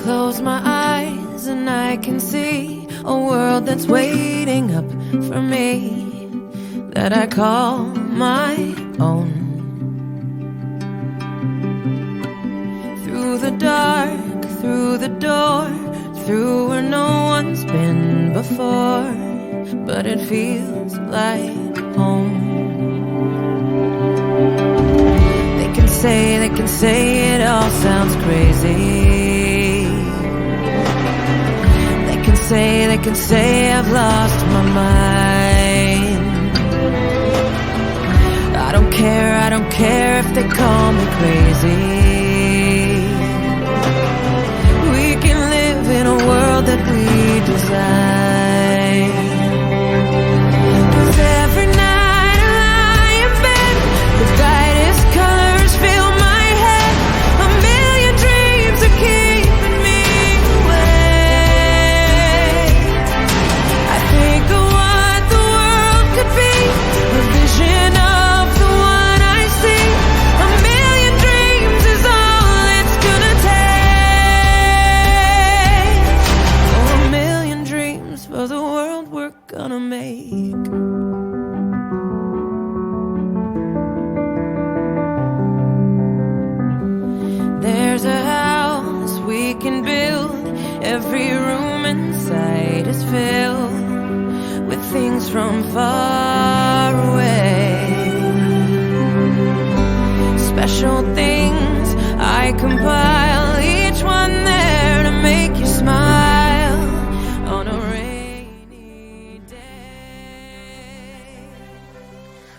close my eyes and I can see a world that's waiting up for me, that I call my own. Through the dark, through the door, through where no one's been before, but it feels like home. They can say it all sounds crazy. They can say I've lost my mind. I don't care if they call me crazy. We can live in a world that we design. 'Cause every night I lie in bed, the brightest colors fill my head. A million dreams are keeping me awake. I think of what the world could be, a vision of the one I see. A million dreams is all it's gonna take. Oh, a million dreams for the world we're gonna make. There's a house we can build. Every room inside is filled with things from far away. Special things I compile, each one there to make you smile on a rainy day.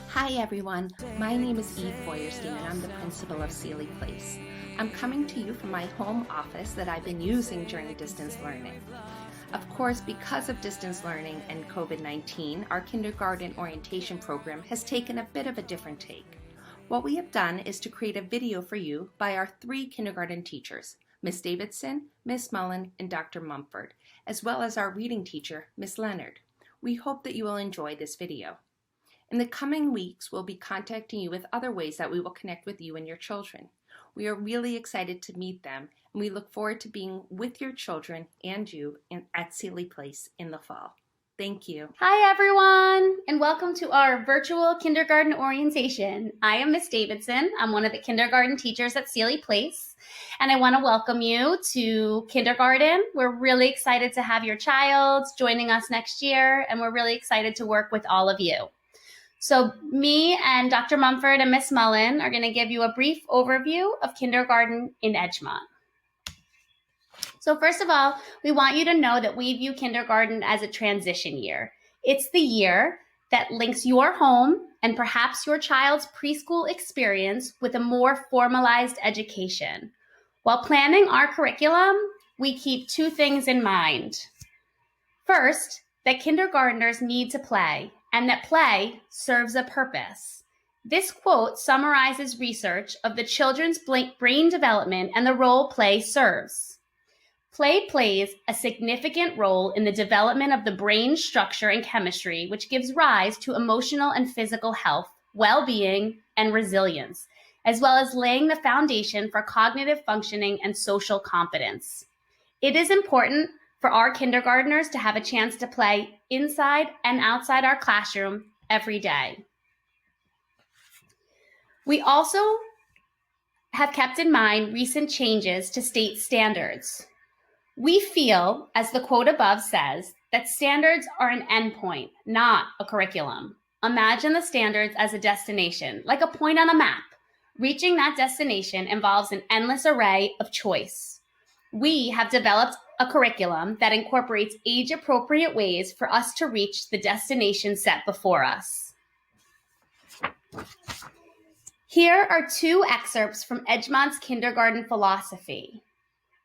Hi everyone, my name is Eve Feuerstein and I'm the principal of Sealy Place. I'm coming to you from my home office that I've been using during distance learning. Of course, because of distance learning and COVID-19, our kindergarten orientation program has taken a bit of a different take. What we have done is to create a video for you by our 3 kindergarten teachers, Miss Davidson, Miss Mullen, and Dr. Mumford, as well as our reading teacher, Miss Leonard. We hope that you will enjoy this video. In the coming weeks, we'll be contacting you with other ways that we will connect with you and your children. We are really excited to meet them, and we look forward to being with your children and you at Sealy Place in the fall. Thank you. Hi everyone, and welcome to our virtual kindergarten orientation. I am Miss Davidson. I'm one of the kindergarten teachers at Sealy Place, and I want to welcome you to kindergarten. We're really excited to have your child joining us next year, and we're really excited to work with all of you. So me and Dr. Mumford and Miss Mullen are going to give you a brief overview of kindergarten in Edgemont. So first of all, we want you to know that we view kindergarten as a transition year. It's the year that links your home and perhaps your child's preschool experience with a more formalized education. While planning our curriculum, we keep 2 things in mind. First, that kindergartners need to play, and that play serves a purpose. This quote summarizes research of the children's brain development and the role play serves. Play plays a significant role in the development of the brain structure and chemistry, which gives rise to emotional and physical health, well-being, and resilience, as well as laying the foundation for cognitive functioning and social competence. It is important for our kindergartners to have a chance to play inside and outside our classroom every day. We also have kept in mind recent changes to state standards. We feel, as the quote above says, that standards are an endpoint, not a curriculum. Imagine the standards as a destination, like a point on a map. Reaching that destination involves an endless array of choice. We have developed a curriculum that incorporates age-appropriate ways for us to reach the destination set before us. Here are 2 excerpts from Edgemont's kindergarten philosophy.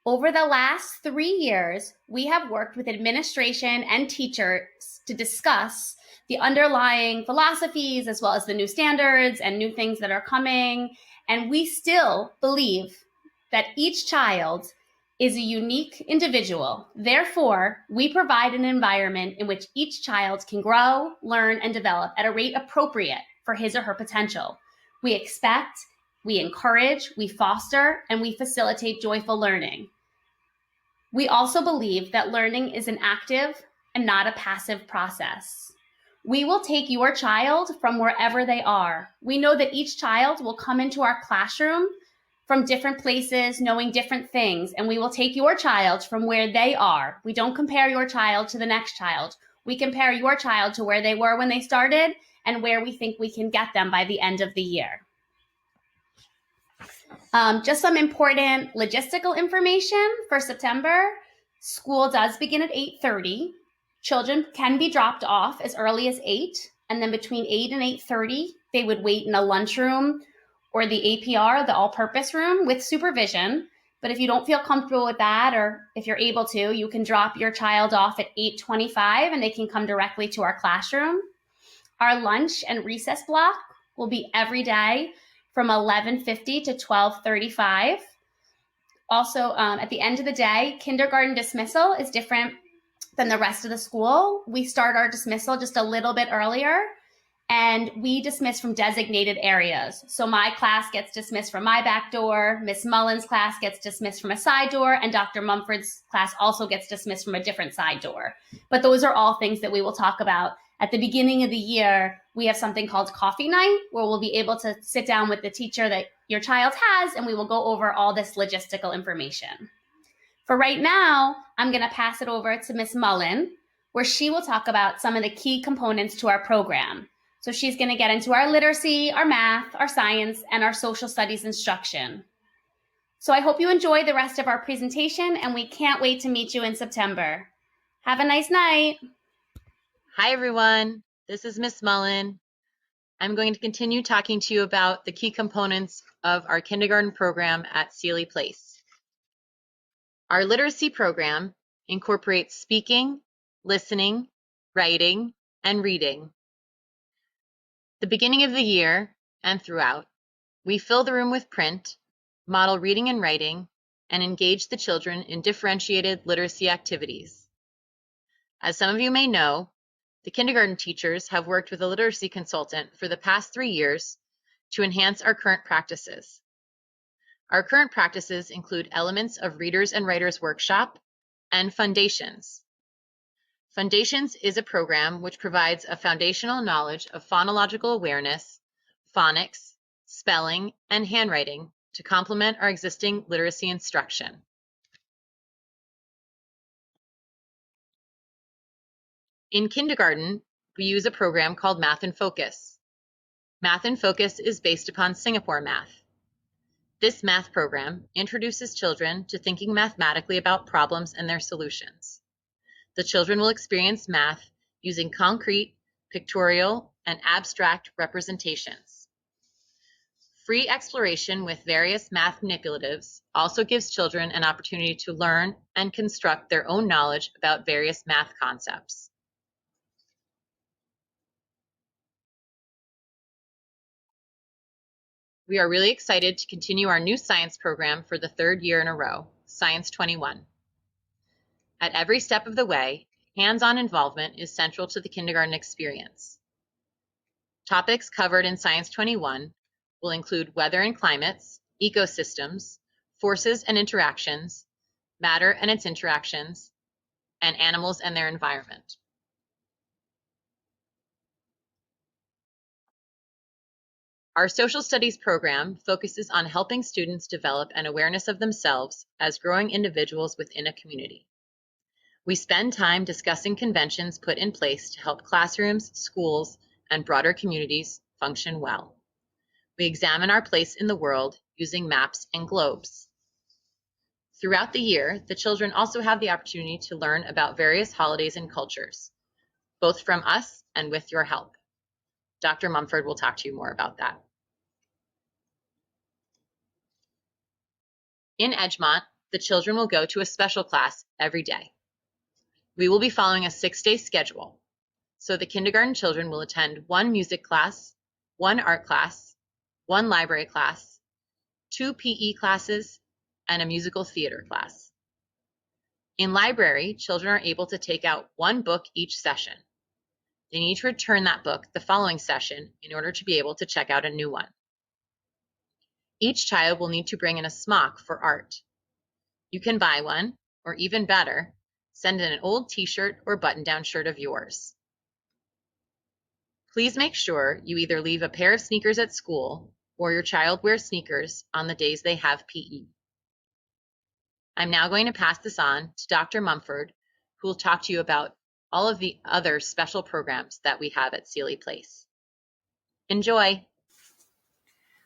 Over the last 3 years, we have worked with administration and teachers to discuss the underlying philosophies as well as the new standards and new things that are coming. And we still believe that each child is a unique individual. Therefore, we provide an environment in which each child can grow, learn, and develop at a rate appropriate for his or her potential. We expect, we encourage, we foster, and we facilitate joyful learning. We also believe that learning is an active and not a passive process. We will take your child from wherever they are. We know that each child will come into our classroom from different places, knowing different things, and we will take your child from where they are. We don't compare your child to the next child. We compare your child to where they were when they started and where we think we can get them by the end of the year. Just some important logistical information for September. School does begin at 8:30. Children can be dropped off as early as 8, and then between 8 and 8:30, they would wait in a lunchroom or the APR, the all-purpose room, with supervision. But if you don't feel comfortable with that, or if you're able to, you can drop your child off at 8:25 and they can come directly to our classroom. Our lunch and recess block will be every day from 11:50 to 12:35. Also, at the end of the day, kindergarten dismissal is different than the rest of the school. We start our dismissal just a little bit earlier, and we dismiss from designated areas. So my class gets dismissed from my back door, Miss Mullen's class gets dismissed from a side door, and Dr. Mumford's class also gets dismissed from a different side door. But those are all things that we will talk about. At the beginning of the year, we have something called coffee night, where we'll be able to sit down with the teacher that your child has, and we will go over all this logistical information. For right now, I'm going to pass it over to Miss Mullen, where she will talk about some of the key components to our program. So she's going to get into our literacy, our math, our science, and our social studies instruction. So I hope you enjoy the rest of our presentation, and we can't wait to meet you in September. Have a nice night. Hi, everyone. This is Miss Mullen. I'm going to continue talking to you about the key components of our kindergarten program at Sealy Place. Our literacy program incorporates speaking, listening, writing, and reading. The beginning of the year and throughout, we fill the room with print, model reading and writing, and engage the children in differentiated literacy activities. As some of you may know, the kindergarten teachers have worked with a literacy consultant for the past 3 years to enhance our current practices. Our current practices include elements of Readers and Writers Workshop and Fundations. Fundations is a program which provides a foundational knowledge of phonological awareness, phonics, spelling, and handwriting to complement our existing literacy instruction. In kindergarten, we use a program called Math in Focus. Math in Focus is based upon Singapore math. This math program introduces children to thinking mathematically about problems and their solutions. The children will experience math using concrete, pictorial, and abstract representations. Free exploration with various math manipulatives also gives children an opportunity to learn and construct their own knowledge about various math concepts. We are really excited to continue our new science program for the 3rd year in a row, Science 21. At every step of the way, hands-on involvement is central to the kindergarten experience. Topics covered in Science 21 will include weather and climates, ecosystems, forces and interactions, matter and its interactions, and animals and their environment. Our social studies program focuses on helping students develop an awareness of themselves as growing individuals within a community. We spend time discussing conventions put in place to help classrooms, schools, and broader communities function well. We examine our place in the world using maps and globes. Throughout the year, the children also have the opportunity to learn about various holidays and cultures, both from us and with your help. Dr. Mumford will talk to you more about that. In Edgemont, the children will go to a special class every day. We will be following a 6-day schedule, so the kindergarten children will attend 1 music class, 1 art class, 1 library class, 2 PE classes, and a musical theater class. In library, children are able to take out 1 book each session. They need to return that book the following session in order to be able to check out a new one. Each child will need to bring in a smock for art. You can buy one, or even better, send in an old t-shirt or button-down shirt of yours. Please make sure you either leave a pair of sneakers at school or your child wears sneakers on the days they have PE. I'm now going to pass this on to Dr. Mumford, who will talk to you about all of the other special programs that we have at Sealy Place. Enjoy!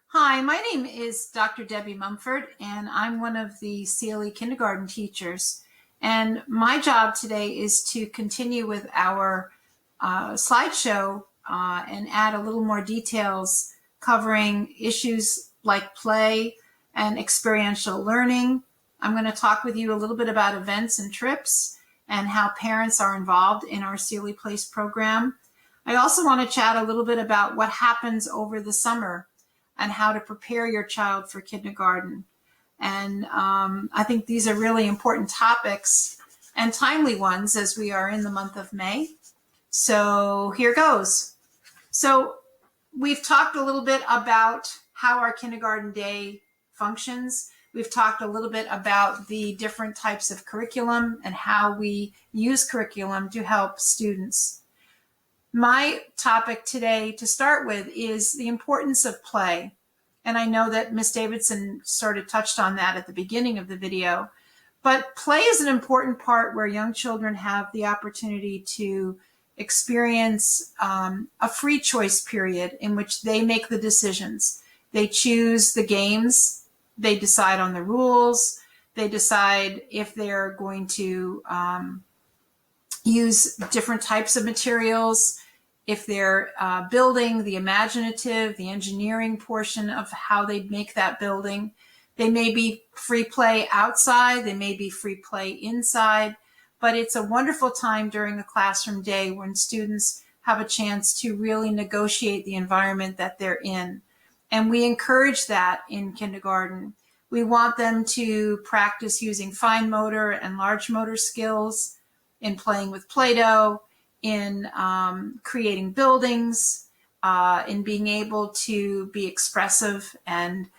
Hi, my name is Dr. Debbie Mumford, and I'm one of the Sealy kindergarten teachers. And my job today is to continue with our slideshow and add a little more details covering issues like play and experiential learning. I'm going to talk with you a little bit about events and trips and how parents are involved in our Sealy Place program. I also want to chat a little bit about what happens over the summer and how to prepare your child for kindergarten. And I think these are really important topics and timely ones as we are in the month of May. So here goes. So we've talked a little bit about how our kindergarten day functions. We've talked a little bit about the different types of curriculum and how we use curriculum to help students. My topic today to start with is the importance of play. And I know that Ms. Davidson sort of touched on that at the beginning of the video, but play is an important part where young children have the opportunity to experience a free choice period in which they make the decisions. They choose the games, they decide on the rules, they decide if they're going to use different types of materials, if they're building, the imaginative, the engineering portion of how they make that building. They may be free play outside, they may be free play inside, but it's a wonderful time during the classroom day when students have a chance to really negotiate the environment that they're in. And we encourage that in kindergarten. We want them to practice using fine motor and large motor skills, in playing with Play-Doh, in creating buildings, in being able to be expressive and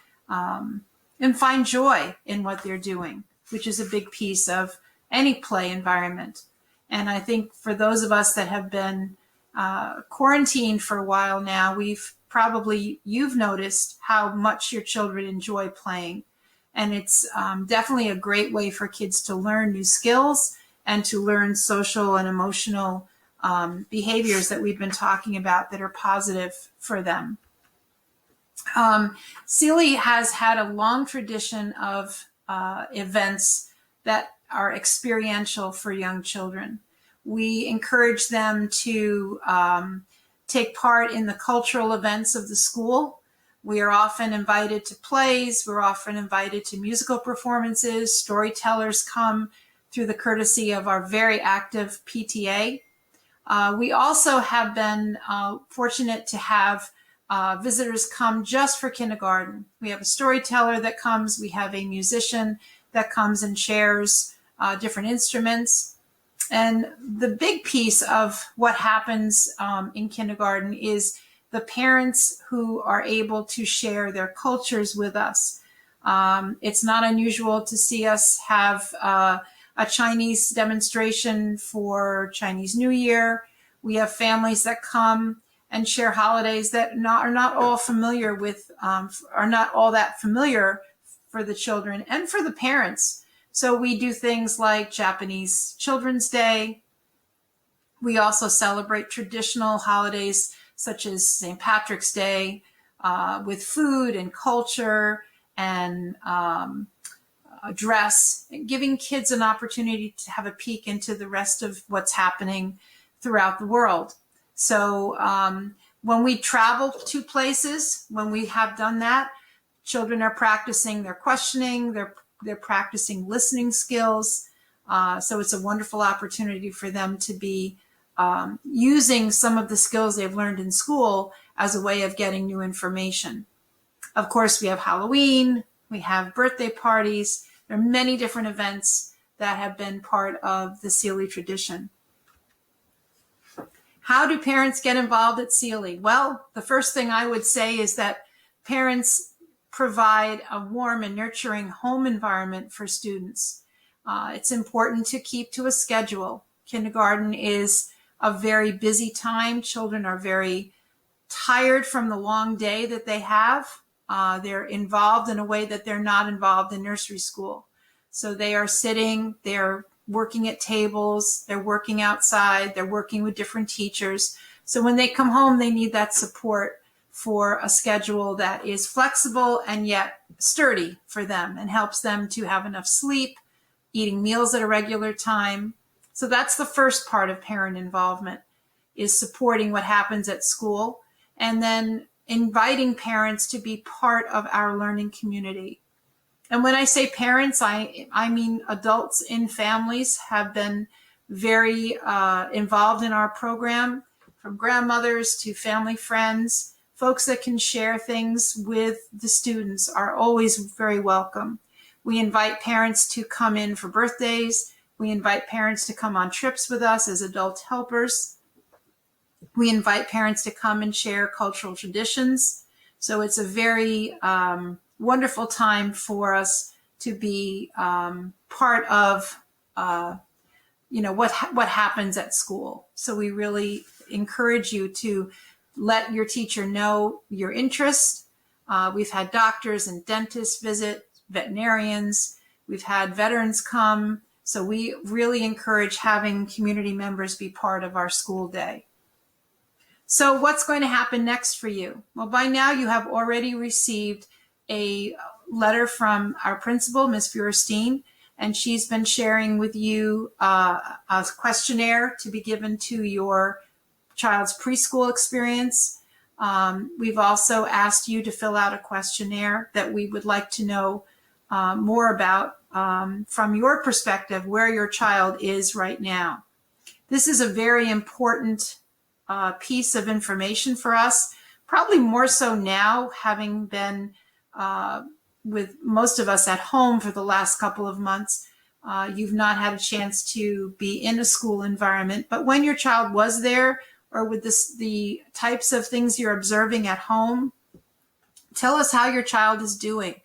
find joy in what they're doing, which is a big piece of any play environment. And I think for those of us that have been quarantined for a while now, you've noticed how much your children enjoy playing. And it's definitely a great way for kids to learn new skills and to learn social and emotional behaviors that we've been talking about that are positive for them. Sealy has had a long tradition of events that are experiential for young children. We encourage them to take part in the cultural events of the school. We are often invited to plays. We're often invited to musical performances. Storytellers come through the courtesy of our very active PTA. We also have been fortunate to have visitors come just for kindergarten. We have a storyteller that comes. We have a musician that comes and shares different instruments. And the big piece of what happens in kindergarten is the parents who are able to share their cultures with us. It's not unusual to see us have a Chinese demonstration for Chinese New Year. We have families that come and share holidays that are not all familiar with, are not all that familiar for the children and for the parents. So we do things like Japanese Children's Day. We also celebrate traditional holidays such as St. Patrick's Day with food and culture and dress, giving kids an opportunity to have a peek into the rest of what's happening throughout the world. So when we travel to places, when we have done that, children are practicing their questioning, they're practicing listening skills. So it's a wonderful opportunity for them to be using some of the skills they've learned in school as a way of getting new information. Of course, we have Halloween, we have birthday parties. There are many different events that have been part of the Sealy tradition. How do parents get involved at Sealy? Well, the first thing I would say is that parents provide a warm and nurturing home environment for students. It's important to keep to a schedule. Kindergarten is a very busy time. Children are very tired from the long day that they have. They're involved in a way that they're not involved in nursery school. So they are sitting, they're working at tables, they're working outside, they're working with different teachers. So when they come home, they need that support for a schedule that is flexible and yet sturdy for them and helps them to have enough sleep, eating meals at a regular time. So that's the first part of parent involvement, is supporting what happens at school and then inviting parents to be part of our learning community. And when I say parents, I mean adults in families have been very involved in our program, from grandmothers to family friends. Folks that can share things with the students are always very welcome. We invite parents to come in for birthdays. We invite parents to come on trips with us as adult helpers. We invite parents to come and share cultural traditions. So it's a very wonderful time for us to be part of, what happens at school. So we really encourage you to let your teacher know your interest. We've had doctors and dentists visit, veterinarians. We've had veterans come. So we really encourage having community members be part of our school day. So what's going to happen next for you? Well, by now you have already received a letter from our principal, Ms. Feuerstein, and she's been sharing with you a questionnaire to be given to your child's preschool experience. We've also asked you to fill out a questionnaire that we would like to know more about from your perspective, where your child is right now. This is a very important piece of information for us, probably more so now, having been with most of us at home for the last couple of months. You've not had a chance to be in a school environment, but when your child was there, or with the types of things you're observing at home, tell us how your child is doing.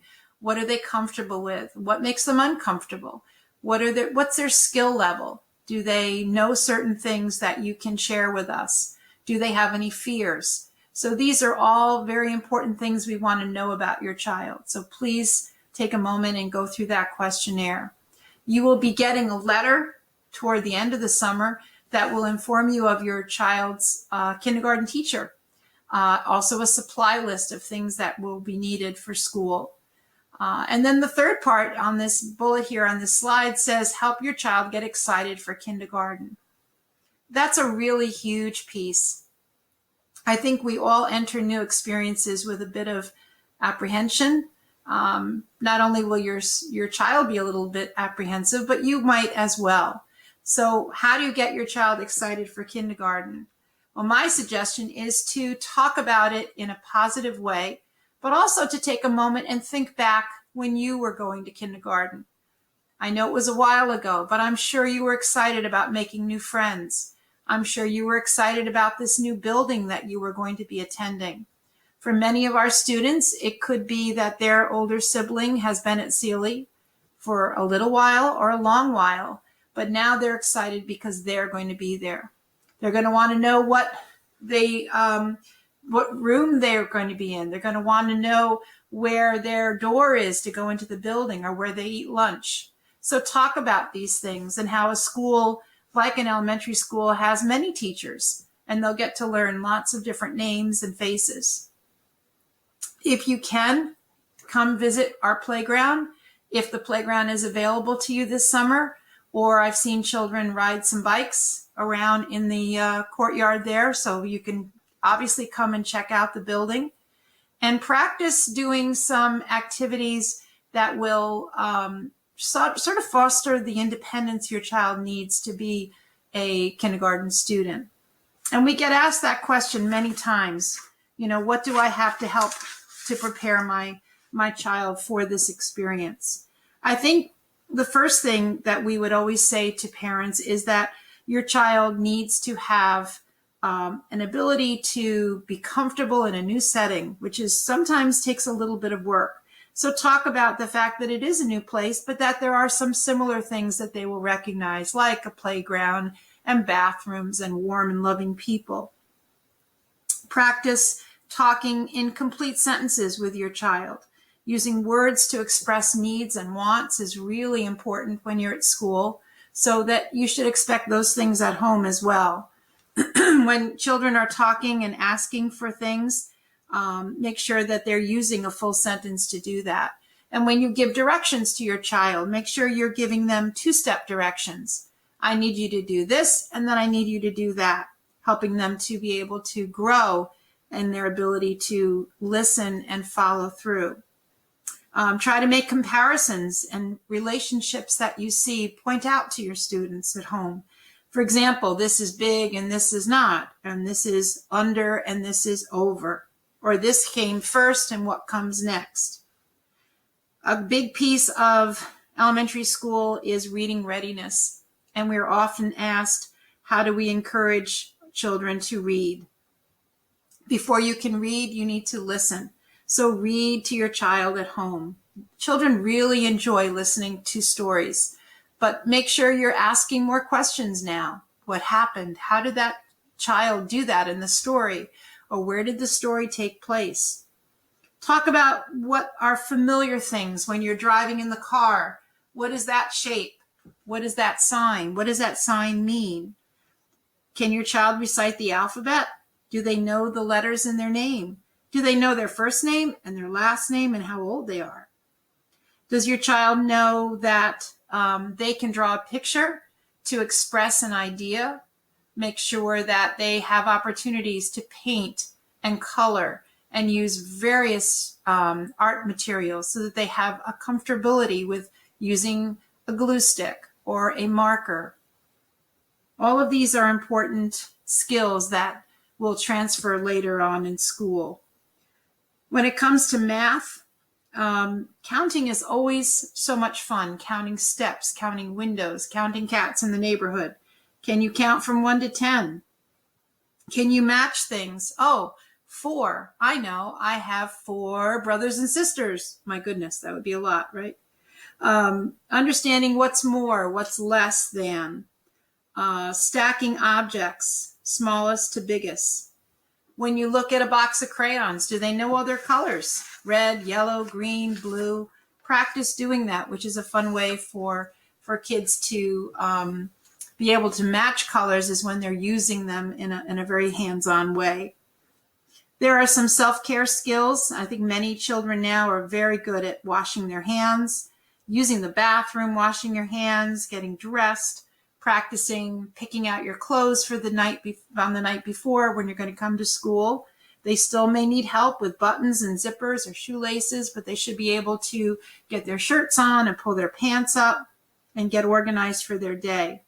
What are they comfortable with? What makes them uncomfortable? What's their skill level? Do they know certain things that you can share with us? Do they have any fears? So these are all very important things we want to know about your child. So please take a moment and go through that questionnaire. You will be getting a letter toward the end of the summer that will inform you of your child's kindergarten teacher. Also a supply list of things that will be needed for school. And then the third part on this bullet here on this slide says, help your child get excited for kindergarten. That's a really huge piece. I think we all enter new experiences with a bit of apprehension. Not only will your child be a little bit apprehensive, but you might as well. So how do you get your child excited for kindergarten? Well, my suggestion is to talk about it in a positive way, but also to take a moment and think back when you were going to kindergarten. I know it was a while ago, but I'm sure you were excited about making new friends. I'm sure you were excited about this new building that you were going to be attending. For many of our students, it could be that their older sibling has been at Sealy for a little while or a long while, but now they're excited because they're going to be there. They're going to want to know what room they're going to be in. They're going to want to know where their door is to go into the building or where they eat lunch. So talk about these things and how a school like an elementary school has many teachers, and they'll get to learn lots of different names and faces. If you can, come visit our playground if the playground is available to you this summer, or I've seen children ride some bikes around in the courtyard there, so you can obviously come and check out the building and practice doing some activities that will sort of foster the independence your child needs to be a kindergarten student. And we get asked that question many times. What do I have to help to prepare my child for this experience? I think the first thing that we would always say to parents is that your child needs to have an ability to be comfortable in a new setting, which is sometimes takes a little bit of work. So talk about the fact that it is a new place, but that there are some similar things that they will recognize, like a playground and bathrooms and warm and loving people. Practice talking in complete sentences with your child. Using words to express needs and wants is really important when you're at school, so that you should expect those things at home as well. When children are talking and asking for things, make sure that they're using a full sentence to do that. And when you give directions to your child, make sure you're giving them two-step directions. I need you to do this, and then I need you to do that, helping them to be able to grow in their ability to listen and follow through. Try to make comparisons and relationships that you see point out to your students at home. For example, this is big and this is not, and this is under and this is over, or this came first and what comes next. A big piece of elementary school is reading readiness, and we're often asked, how do we encourage children to read? Before you can read, you need to listen. So read to your child at home. Children really enjoy listening to stories, but make sure you're asking more questions now. What happened? How did that child do that in the story? Or where did the story take place? Talk about what are familiar things when you're driving in the car. What is that shape? What is that sign? What does that sign mean? Can your child recite the alphabet? Do they know the letters in their name? Do they know their first name and their last name and how old they are? Does your child know that they can draw a picture to express an idea? Make sure that they have opportunities to paint and color and use various art materials so that they have a comfortability with using a glue stick or a marker. All of these are important skills that will transfer later on in school. When it comes to math, counting is always so much fun. Counting steps, counting windows, counting cats in the neighborhood. Can you count from 1 to 10? Can you match things? Oh, 4. I know. I have 4 brothers and sisters. My goodness, that would be a lot, right? Understanding what's more, what's less than. Stacking objects, smallest to biggest. When you look at a box of crayons, do they know all their colors? Red, yellow, green, blue. Practice doing that, which is a fun way for kids to be able to match colors, is when they're using them in a very hands-on way. There are some self-care skills. I think many children now are very good at washing their hands, using the bathroom, washing your hands, getting dressed, practicing picking out your clothes for the night before when you're going to come to school. They still may need help with buttons and zippers or shoelaces, but they should be able to get their shirts on and pull their pants up and get organized for their day.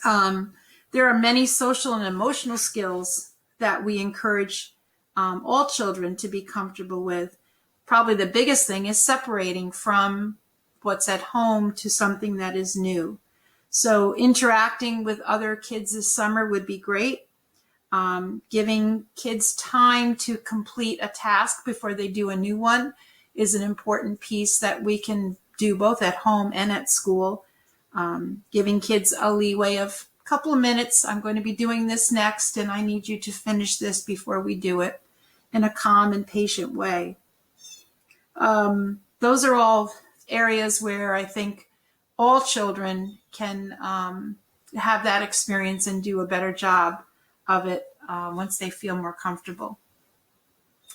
There are many social and emotional skills that we encourage all children to be comfortable with. Probably the biggest thing is separating from what's at home to something that is new. So interacting with other kids this summer would be great. Giving kids time to complete a task before they do a new one is an important piece that we can do both at home and at school. Giving kids a leeway of a couple of minutes. I'm going to be doing this next, and I need you to finish this before we do it, in a calm and patient way. Those are all areas where I think all children can have that experience and do a better job of it once they feel more comfortable.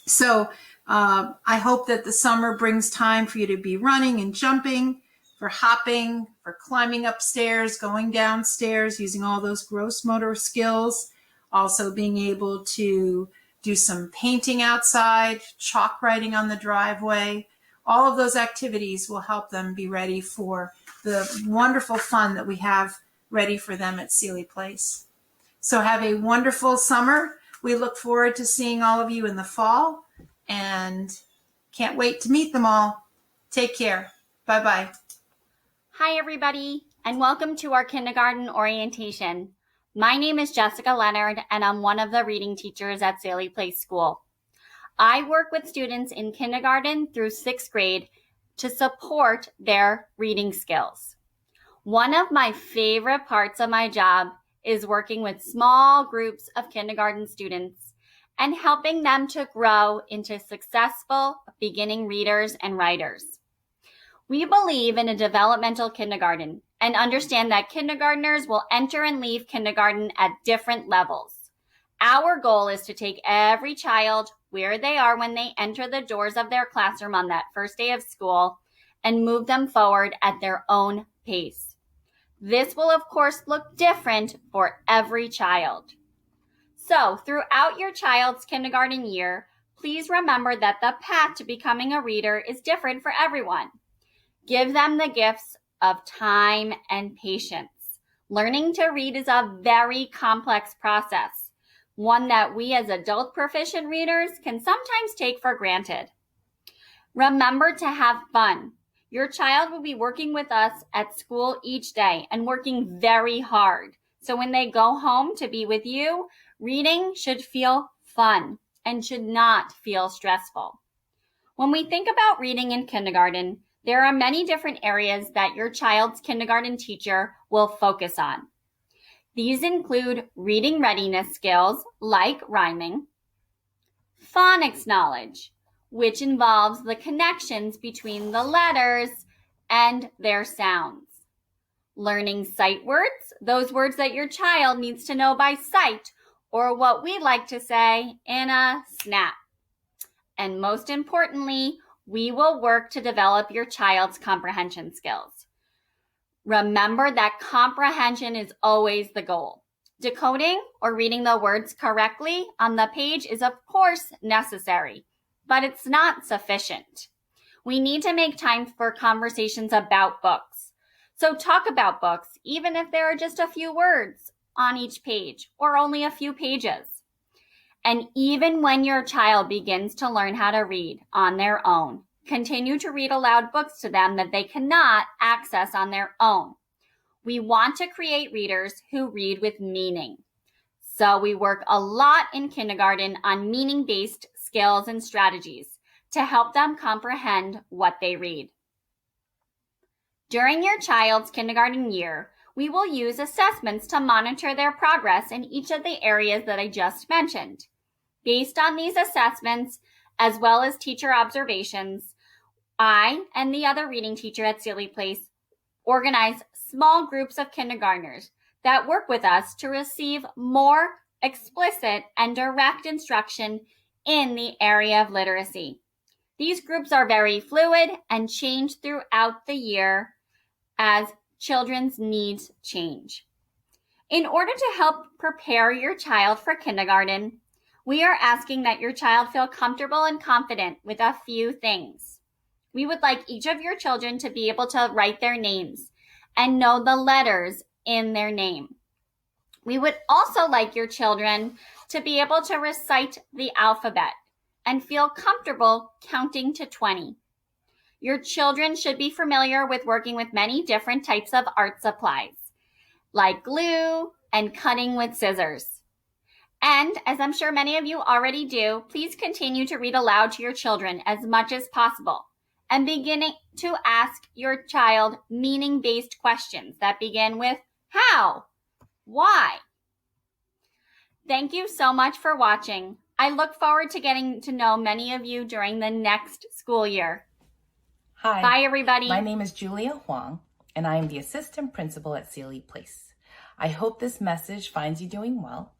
So I hope that the summer brings time for you to be running and jumping, for hopping, for climbing upstairs, going downstairs, using all those gross motor skills, also being able to do some painting outside, chalk writing on the driveway. All of those activities will help them be ready for the wonderful fun that we have ready for them at Sealy Place. So have a wonderful summer. We look forward to seeing all of you in the fall and can't wait to meet them all. Take care. Bye-bye. Hi, everybody, and welcome to our kindergarten orientation. My name is Jessica Leonard, and I'm one of the reading teachers at Sealy Place School. I work with students in kindergarten through 6th grade to support their reading skills. One of my favorite parts of my job is working with small groups of kindergarten students and helping them to grow into successful beginning readers and writers. We believe in a developmental kindergarten and understand that kindergartners will enter and leave kindergarten at different levels. Our goal is to take every child where they are when they enter the doors of their classroom on that first day of school and move them forward at their own pace. This will, of course, look different for every child. So, throughout your child's kindergarten year, please remember that the path to becoming a reader is different for everyone. Give them the gifts of time and patience. Learning to read is a very complex process, one that we as adult proficient readers can sometimes take for granted. Remember to have fun. Your child will be working with us at school each day and working very hard. So when they go home to be with you, reading should feel fun and should not feel stressful. When we think about reading in kindergarten, there are many different areas that your child's kindergarten teacher will focus on. These include reading readiness skills like rhyming, phonics knowledge, which involves the connections between the letters and their sounds, learning sight words, those words that your child needs to know by sight, or what we like to say in a snap. And most importantly, we will work to develop your child's comprehension skills. Remember that comprehension is always the goal. Decoding or reading the words correctly on the page is of course necessary, but it's not sufficient. We need to make time for conversations about books. So talk about books, even if there are just a few words on each page or only a few pages. And even when your child begins to learn how to read on their own, continue to read aloud books to them that they cannot access on their own. We want to create readers who read with meaning. So we work a lot in kindergarten on meaning-based skills and strategies to help them comprehend what they read. During your child's kindergarten year, we will use assessments to monitor their progress in each of the areas that I just mentioned. Based on these assessments, as well as teacher observations, I and the other reading teacher at Sealy Place organize small groups of kindergartners that work with us to receive more explicit and direct instruction in the area of literacy. These groups are very fluid and change throughout the year as children's needs change. In order to help prepare your child for kindergarten, we are asking that your child feel comfortable and confident with a few things. We would like each of your children to be able to write their names and know the letters in their name. We would also like your children to be able to recite the alphabet and feel comfortable counting to 20. Your children should be familiar with working with many different types of art supplies, like glue and cutting with scissors. And as I'm sure many of you already do, please continue to read aloud to your children as much as possible and beginning to ask your child meaning-based questions that begin with how, why. Thank you so much for watching. I look forward to getting to know many of you during the next school year. Hi. Bye, everybody. My name is Julia Huang, and I am the assistant principal at Sealy Place. I hope this message finds you doing well.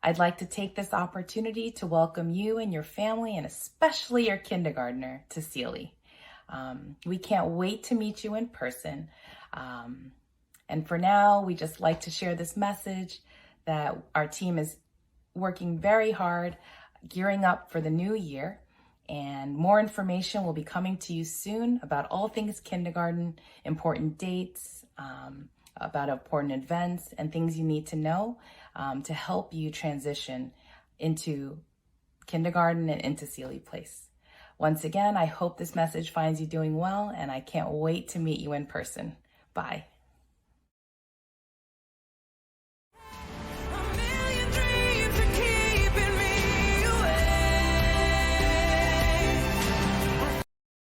I'd like to take this opportunity to welcome you and your family, and especially your kindergartner, to Sealy. We can't wait to meet you in person. And for now, we just like to share this message that our team is working very hard, gearing up for the new year. And more information will be coming to you soon about all things kindergarten, important dates, about important events and things you need to know to help you transition into kindergarten and into Sealy Place. Once again, I hope this message finds you doing well, and I can't wait to meet you in person. Bye.